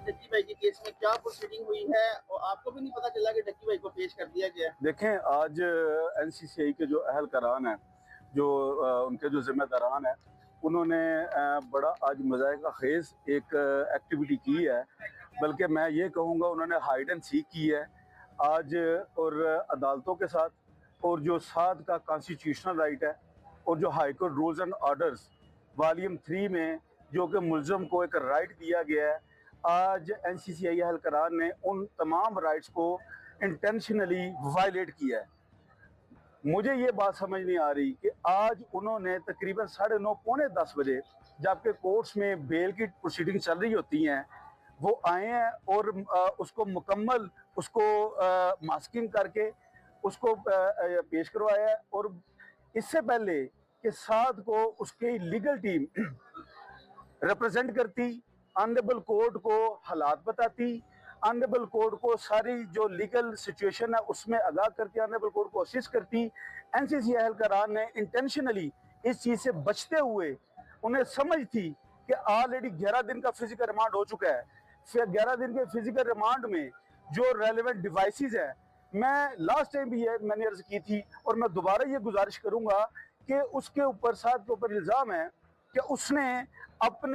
Ducky भाई के case में क्या प्रोसीडिंग हुई है और आपको भी नहीं पता चला कि डक्की भाई को पेश कर दिया गया? देखें, आज एनसीसीआई के जो अहलकारान हैं, जो उनके जो जिम्मेदारान हैं, उन्होंने बड़ा आज मज़ाक़ खेज़ एक एक्टिविटी की है। बल्कि मैं ये कहूँगा उन्होंने हाइड एंड सीक की है आज, और अदालतों के साथ, और जो 7 का कॉन्स्टिट्यूशनल राइट है, और जो high court rules and orders volume 3 में जो कि मुल्ज़म को एक राइट दिया गया है, आज एनसीसीआई अहलकारान ने उन तमाम राइट्स को इंटेंशनली वायलेट किया है। मुझे ये बात समझ नहीं आ रही कि आज उन्होंने तकरीबन 9:30 पौने 10 बजे, जबकि कोर्ट्स में बेल की प्रोसीडिंग चल रही होती हैं, वो आए हैं और उसको मुकम्मल मास्किंग करके उसको पेश करवाया है। और इससे पहले कि 7 को उसकी लीगल टीम रिप्रेजेंट करती, ऑनरेबल कोर्ट को हालात बताती, ऑनरेबल कोर्ट को सारी जो लीगल सिचुएशन है उसमें आगाह करती, ऑनरेबल कोर्ट को असिस्ट करती। एनसीसी अहलकारान ने इंटेंशनली इस चीज़ से बचते हुए, उन्हें समझ थी कि ऑलरेडी 11 दिन का फिजिकल रिमांड हो चुका है, फिर 11 दिन के फिजिकल रिमांड में जो रेलिवेंट डिवाइसेस है, मैं लास्ट टाइम भी ये मैंने अर्ज की थी और मैं दोबारा ये गुजारिश करूंगा कि उसके ऊपर 7 के ऊपर इल्ज़ाम है कि उसने अपने